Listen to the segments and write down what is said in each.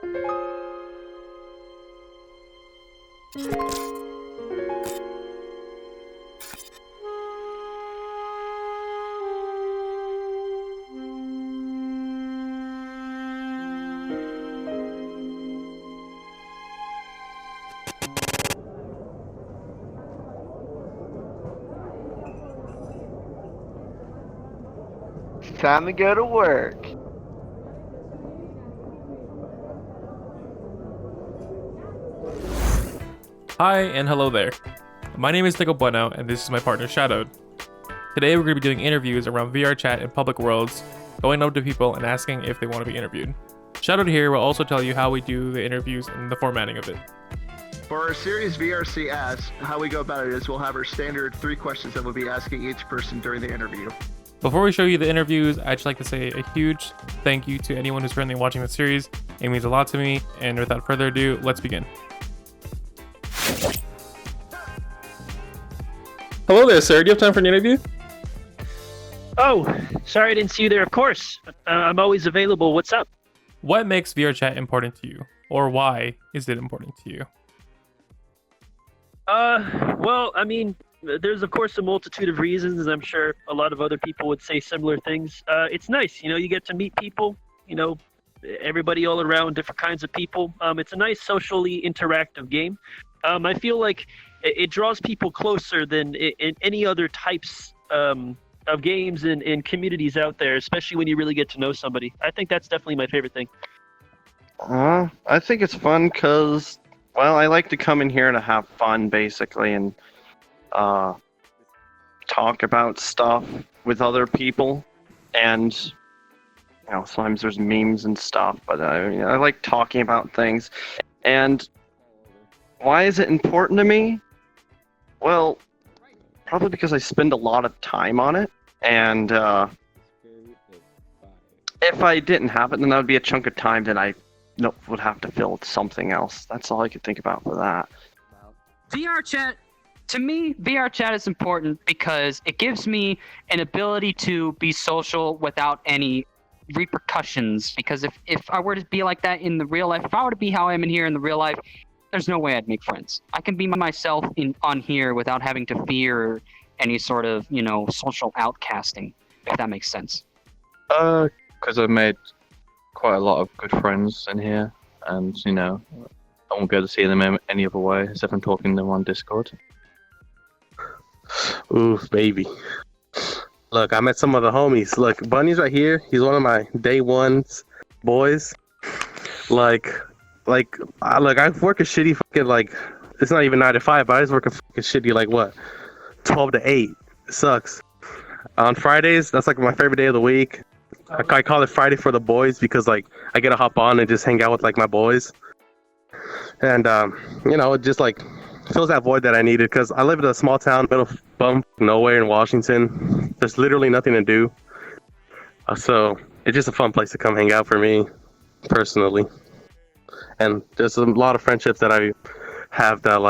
Time to go to work. Hi and hello there. My name is Ep.1 and this is my partner Shadowed. Today we're going to be doing interviews around VRChat and public worlds, going up to people and asking if they want to be interviewed. Shadowed here will also tell you how we do the interviews and the formatting of it. For our series VRC Ask, how we go about it is we'll have our standard 3 questions that we'll be asking each person during the interview. Before we show you the interviews, I'd just like to say a huge thank you to anyone who's currently watching the series. It means a lot to me, and without further ado, let's begin. Hello there, sir. Do you have time for an interview? Oh, sorry I didn't see you there. Of course. I'm always available. What's up? What makes VRChat important to you? Or why is it important to you? Well, I mean, there's of course a multitude of reasons, and I'm sure a lot of other people would say similar things. It's nice, you get to meet people, everybody all around, different kinds of people. It's a nice socially interactive game. I feel like it draws people closer than in any other types of games and communities out there, especially when you really get to know somebody. I think that's definitely my favorite thing. I think it's fun because, well, I like to come in here to have fun, basically, and talk about stuff with other people. And, sometimes there's memes and stuff, but I like talking about things. And why is it important to me? Well, probably because I spend a lot of time on it, and if I didn't have it, then that would be a chunk of time that I would have to fill with something else. That's all I could think about for that. VRChat, to me, VRChat is important because it gives me an ability to be social without any repercussions. Because if I were to be like that in the real life, if I were to be how I am in here in the real life, there's no way I'd make friends. I can be myself on here without having to fear any sort of, social outcasting, if that makes sense. Because I've made quite a lot of good friends in here, and, I won't be able to see them any other way except from talking to them on Discord. Oof, baby. Look, I met some of the homies. Look, Bunny's right here. He's one of my day one's boys. I work a shitty fucking, it's not even 9 to 5, but I just work a fucking shitty, 12 to 8. It sucks. On Fridays, that's, my favorite day of the week. I call it Friday for the boys because, I get to hop on and just hang out with, my boys. And, it just, fills that void that I needed because I live in a small town, middle of nowhere in Washington. There's literally nothing to do. So, it's just a fun place to come hang out for me, personally. And there's a lot of friendships that I have that,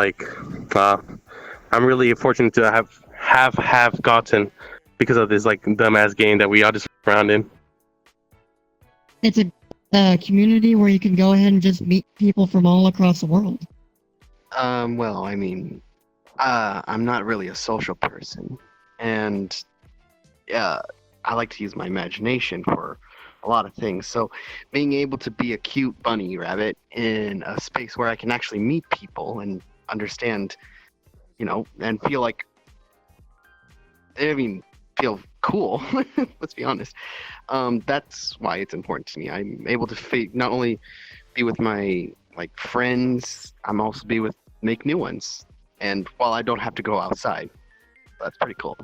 I'm really fortunate to have gotten because of this, dumbass game that we all just around in. It's a community where you can go ahead and just meet people from all across the world. Well, I mean, I'm not really a social person, and I like to use my imagination for a lot of things. So being able to be a cute bunny rabbit in a space where I can actually meet people and understand, and feel feel cool, let's be honest. That's why it's important to me. I'm able to not only be with my friends, I'm also make new ones. And while I don't have to go outside, that's pretty cool.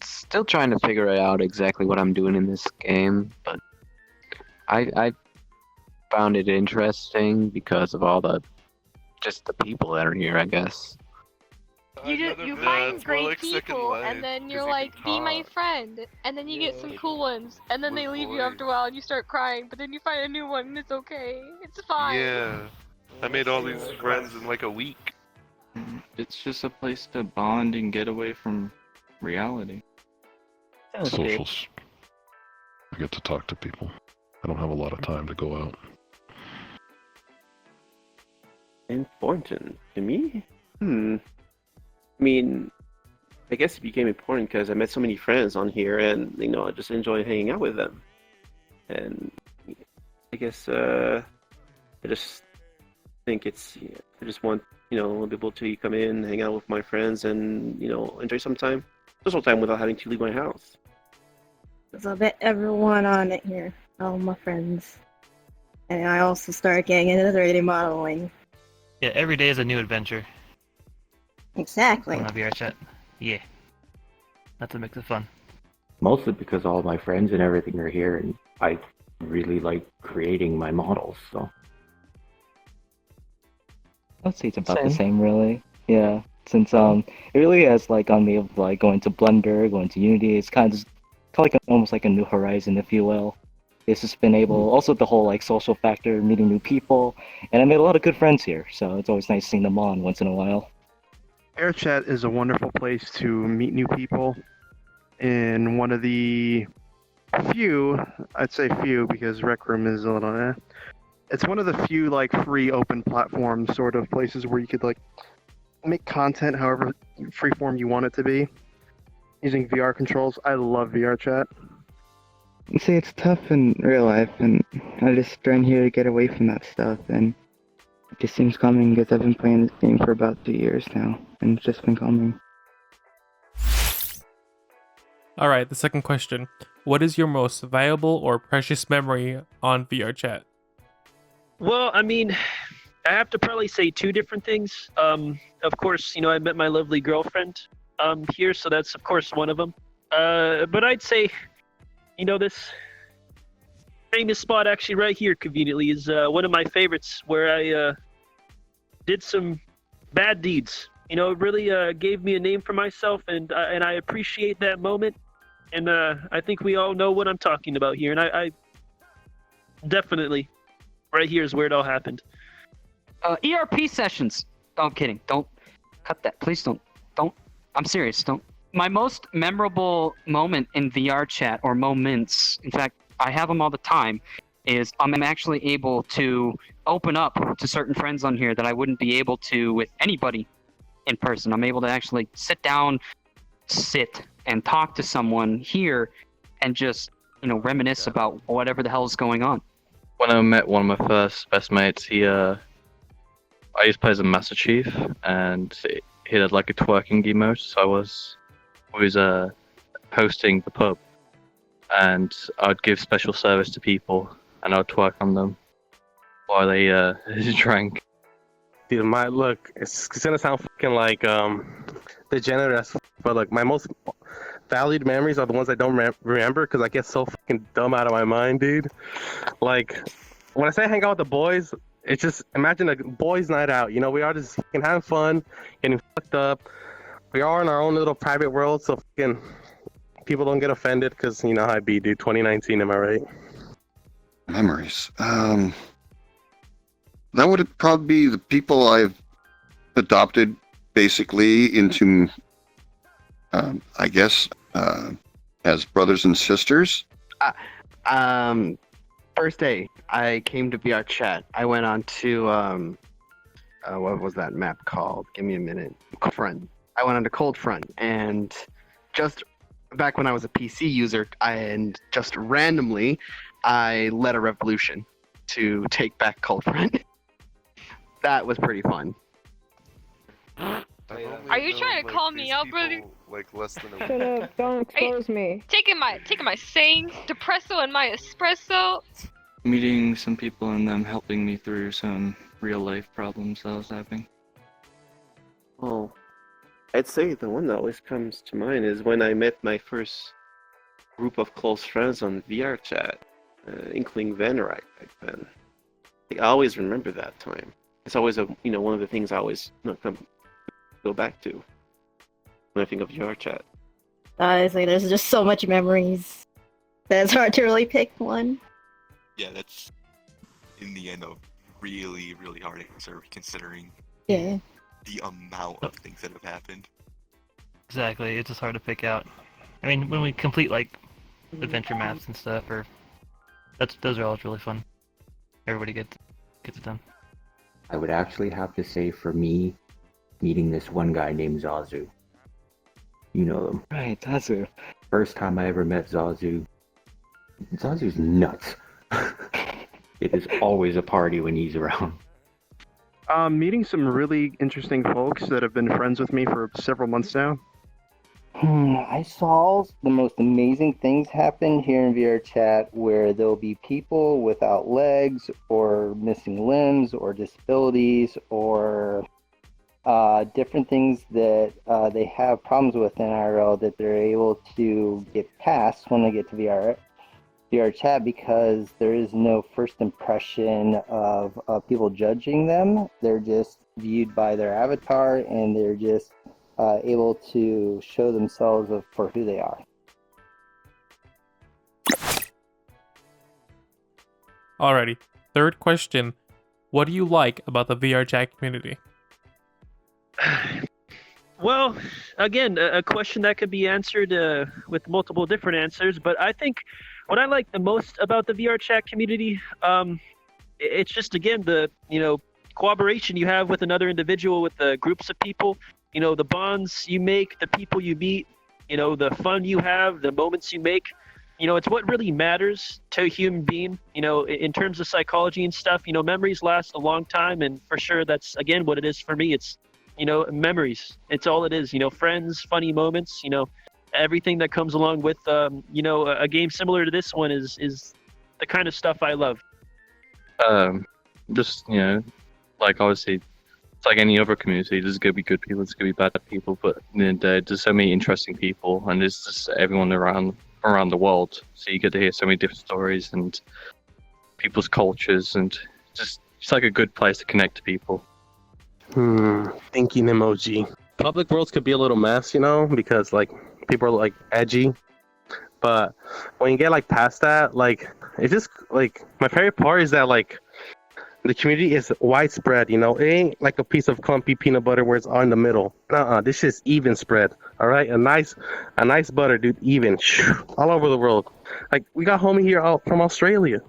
Still trying to figure out exactly what I'm doing in this game, but I found it interesting because of all the people that are here, I guess. You find great people, and then you're like, be my friend, and then you get some cool ones, and then they leave you after a while, and you start crying, but then you find a new one, and it's okay. It's fine. Yeah. I made all these friends in a week. It's just a place to bond and get away from reality. Socials. I get to talk to people. I don't have a lot of time to go out. Important to me? I mean, I guess it became important because I met so many friends on here, and I just enjoy hanging out with them. And I guess I just think I just want be able to come in, hang out with my friends, and enjoy some social time without having to leave my house. So I met everyone on it here, all my friends, and I also started getting into 3D modeling. Yeah, every day is a new adventure. Exactly. On VRChat. Yeah. That's what makes it fun. Mostly because all my friends and everything are here, and I really like creating my models, so. I'd say it's about the same, really. Yeah, since it really has on me of going to Blender, going to Unity. It's kind of almost like a new horizon, if you will. It's just been able, also the whole social factor, meeting new people, and I made a lot of good friends here. So it's always nice seeing them on once in a while. VRChat is a wonderful place to meet new people. In one of the few, I'd say few because Rec Room is a little it's one of the few free open platform sort of places where you could make content however freeform you want it to be using VR controls. I love VRChat. See, it's tough in real life, and I just trying here to get away from that stuff, and it just seems coming because I've been playing this game for about 2 years now, and it's just been coming. Alright, the second question. What is your most valuable or precious memory on VRChat? Well, I mean, I have to probably say two different things. Of course, I met my lovely girlfriend here, so that's of course one of them. But I'd say, this famous spot actually right here conveniently is one of my favorites where I did some bad deeds. It really gave me a name for myself, and I appreciate that moment. And I think we all know what I'm talking about here, and I definitely. Right here is where it all happened. ERP sessions. Oh, I'm kidding. Don't cut that. Please don't. I'm serious. Don't. My most memorable moment in VRChat, or moments, in fact, I have them all the time, is I'm actually able to open up to certain friends on here that I wouldn't be able to with anybody in person. I'm able to actually sit and talk to someone here and just, reminisce about whatever the hell is going on. When I met one of my first best mates, I used to play as a Master Chief, and he had a twerking emote, so I was hosting the pub, and I'd give special service to people, and I'd twerk on them while they drank. Dude, it's gonna sound fucking degenerate, but my most valued memories are the ones I don't remember because I get so fucking dumb out of my mind, dude. When I say hang out with the boys, it's just imagine a boys' night out. We are just fucking having fun, getting fucked up. We are in our own little private world, so fucking people don't get offended because you know how I be, dude. 2019, am I right? Memories. That would probably be the people I've adopted basically into, I guess, as brothers and sisters. First day I came to VRChat, I went on to what was that map called? Give me a minute. Cold Front. I went on to Cold Front, and just back when I was a PC user, and just randomly, I led a revolution to take back Cold Front. That was pretty fun. Are you trying to call me out, brother? Less than a Shut up, don't expose me. Taking my Sains, Depresso, and my espresso. Meeting some people and them helping me through some real life problems that I was having. Well, I'd say the one that always comes to mind is when I met my first group of close friends on VRChat, Inkling Vanderite back then. I always remember that time. It's always one of the things I always go back to when I think of VRChat. Honestly, there's just so much memories that it's hard to really pick one. Yeah, that's in the end a really, really hard answer considering the amount of things that have happened. Exactly, it's just hard to pick out. I mean, when we complete adventure maps and stuff, or Those are always really fun. Everybody gets it done. I would actually have to say for me, meeting this one guy named Zazu. You know him. Right, Zazu. First time I ever met Zazu. Zazu's nuts. It is always a party when he's around. Meeting some really interesting folks that have been friends with me for several months now. I saw the most amazing things happen here in VRChat where there'll be people without legs or missing limbs or disabilities or different things that they have problems with in IRL that they're able to get past when they get to VRChat because there is no first impression of people judging them. They're just viewed by their avatar and they're just able to show themselves for who they are. Alrighty, third question. What do you like about the VRChat community? Well, again, a question that could be answered with multiple different answers, but I think what I like the most about the VRChat community, it's just, again, the, cooperation you have with another individual, with the groups of people, the bonds you make, the people you meet, the fun you have, the moments you make. It's what really matters to a human being, in terms of psychology and stuff. Memories last a long time, and for sure that's, again, what it is for me. It's, memories. It's all it is, friends, funny moments, everything that comes along with, a game similar to this one is the kind of stuff I love. Just, like obviously, it's like any other community. There's gonna be good people, there's gonna be bad people, but at the end of the day, there's so many interesting people, and there's just everyone around the world. So you get to hear so many different stories and people's cultures, and just it's like a good place to connect to people. Thinking emoji. Public worlds could be a little mess, because like people are like edgy. But when you get like past that, like it's just like my favorite part is that like the community is widespread, it ain't like a piece of clumpy peanut butter where it's all in the middle. This is even spread. All right, a nice butter, dude, even all over the world. Like we got homie here out from Australia,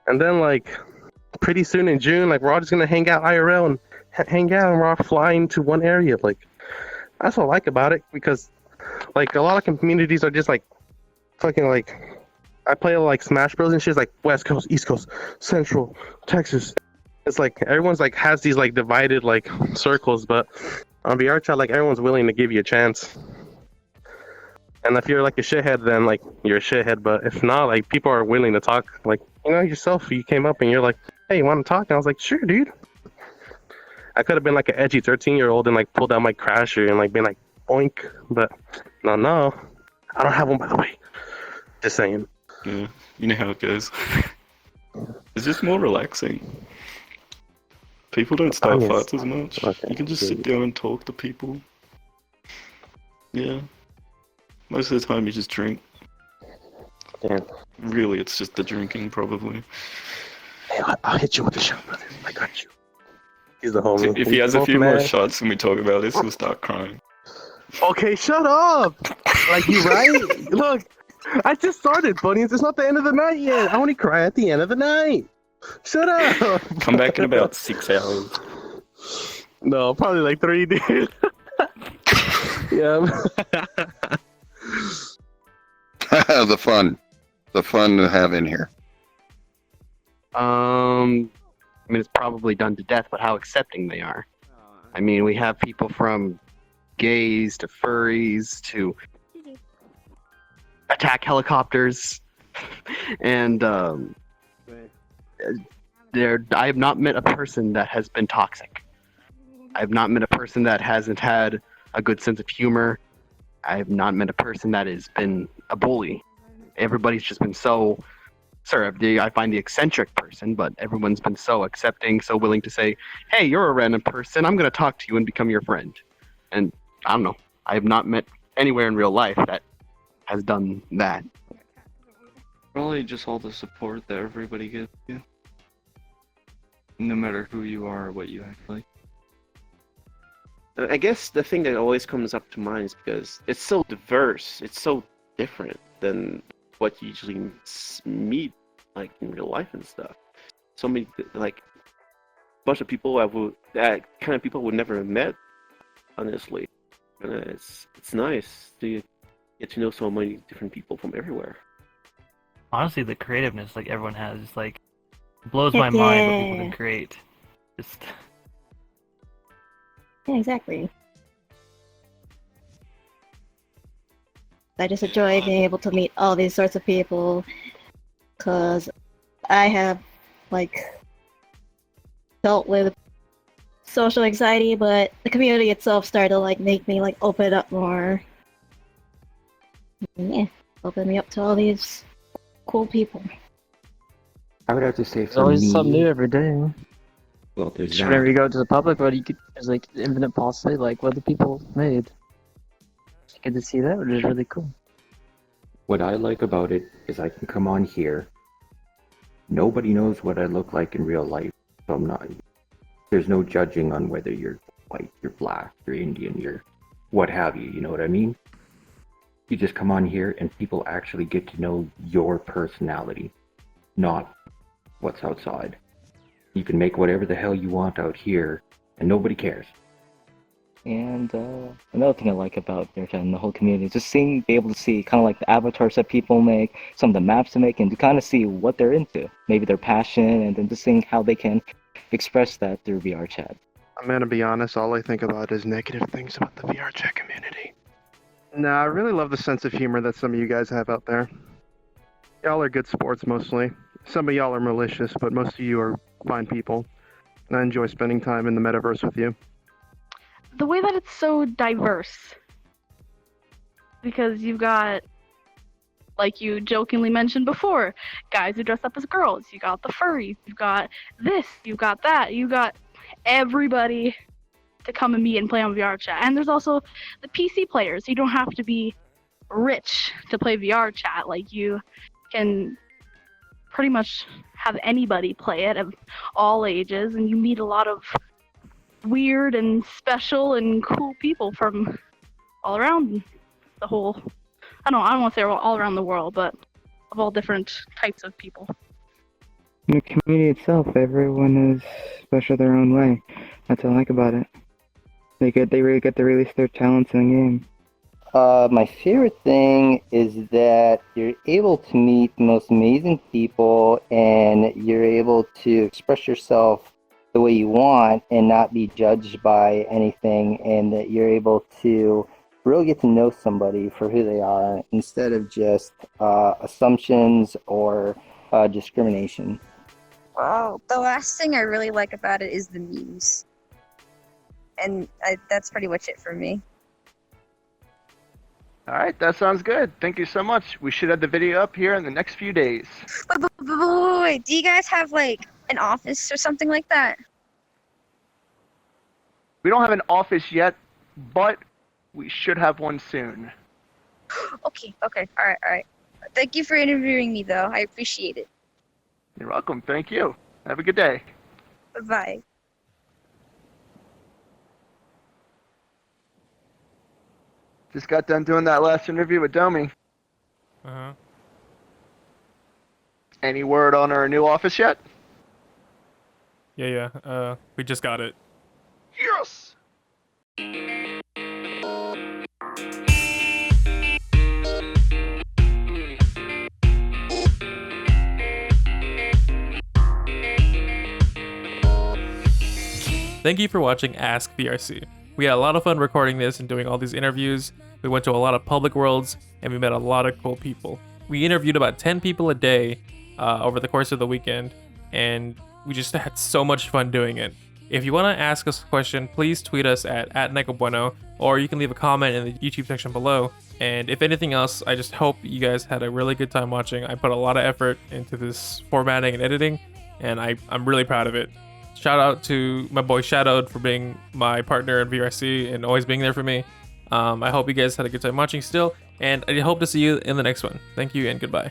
and then like pretty soon in June, like we're all just gonna hang out IRL and we're all flying to one area. Like that's what I like about it, because like a lot of communities are just like fucking like I play like Smash Bros and shit, like West Coast, East Coast, Central, Texas. It's like everyone's like has these like divided like circles, but on VRChat like everyone's willing to give you a chance. And if you're like a shithead, then like you're a shithead. But if not, like people are willing to talk. Like yourself, you came up and you're like, "Hey, you want to talk?" And I was like, "Sure, dude." I could have been like an edgy 13-year-old and like pulled out my crasher and like been like oink, but no, I don't have one, by the way. Just saying. Yeah, you know how it goes. It's just more relaxing. People don't start fights as much. Okay. You can just sit down and talk to people. Yeah. Most of the time you just drink. Damn. Really, it's just the drinking, probably. Hey, I'll hit you with a shot, brother. I got you. He's the homie. If he has a few more shots when we talk about this, he'll start crying. Okay, shut up! Like, you right? Look, I just started, buddies. It's not the end of the night yet. I only cry at the end of the night. Shut up! Come back in about 6 hours. No, probably like 3, dude. Yeah. The fun to have in here. I mean, it's probably done to death, but how accepting they are. I mean, we have people from gays to furries to attack helicopters, and I have not met a person that has been toxic. I have not met a person that hasn't had a good sense of humor. I have not met a person that has been a bully. Everybody's just been so... I find the eccentric person, but everyone's been so accepting, so willing to say, "Hey, you're a random person. I'm going to talk to you and become your friend." And I don't know. I have not met anywhere in real life that has done that. Probably just all the support that everybody gives you, no matter who you are or what you act like. I guess the thing that always comes up to mind is because it's so diverse. It's so different than what you usually meet like in real life and stuff. So many like bunch of people that kind of people I would never have met, honestly. And it's nice to get to know so many different people from everywhere. Honestly, the creativeness like everyone has just like blows Heck my mind what people yeah. can create. Just Yeah, exactly. I just enjoy being able to meet all these sorts of people, because I have, like, dealt with social anxiety, but the community itself started to, like, make me, like, open up more. And yeah, open me up to all these cool people. I would have to say There's for always me, something new every day. well, there's Just whenever that. you go to the public, but there's like infinite possibility, like what the people made. You get to see that, which is really cool. What I like about it is I can come on here. Nobody knows what I look like in real life, so I'm not. There's no judging on whether you're white, you're black, you're Indian, you're what have you. You know what I mean? You just come on here and people actually get to know your personality, not what's outside. You can make whatever the hell you want out here, and nobody cares. And another thing I like about VRChat and the whole community is just be able to see kind of like the avatars that people make, some of the maps they make, and to kind of see what they're into, maybe their passion, and then just seeing how they can express that through VRChat. I'm gonna be honest, all I think about is negative things about the VRChat community. Nah, I really love the sense of humor that some of you guys have out there. Y'all are good sports mostly. Some of y'all are malicious, but most of you are fine people. And I enjoy spending time in the metaverse with you. The way that it's so diverse, because you've got, like you jokingly mentioned before, guys who dress up as girls, you got the furries, you've got this, you've got that, you got everybody to come and meet and play on VRChat. And there's also the PC players. You don't have to be rich to play VRChat. Like, you can pretty much have anybody play it of all ages, and you meet a lot of weird and special and cool people from all around the whole, I don't want to say all around the world, but of all different types of people. In the community itself, everyone is special their own way. That's what I like about it. They really get to release their talents in the game. My favorite thing is that you're able to meet the most amazing people, and you're able to express yourself the way you want and not be judged by anything, and that you're able to really get to know somebody for who they are instead of just assumptions or discrimination. Well, the last thing I really like about it is the memes. And that's pretty much it for me. All right, that sounds good. Thank you so much. We should have the video up here in the next few days. Wait, do you guys have like an office or something like that? We don't have an office yet, but we should have one soon. Okay, all right. Thank you for interviewing me, though. I appreciate it. You're welcome. Thank you. Have a good day. Bye-bye. Just got done doing that last interview with Domi. Uh-huh. Any word on our new office yet? Yeah. We just got it. Yes! Thank you for watching Ask VRC. We had a lot of fun recording this and doing all these interviews. We went to a lot of public worlds, and we met a lot of cool people. We interviewed about 10 people a day over the course of the weekend, and we just had so much fun doing it. If you want to ask us a question, please tweet us at Ep.1, or you can leave a comment in the YouTube section below. And if anything else, I just hope you guys had a really good time watching. I put a lot of effort into this formatting and editing, and I'm really proud of it. Shout out to my boy Shadowed for being my partner in VRC and always being there for me. I hope you guys had a good time watching still, and I hope to see you in the next one. Thank you and goodbye.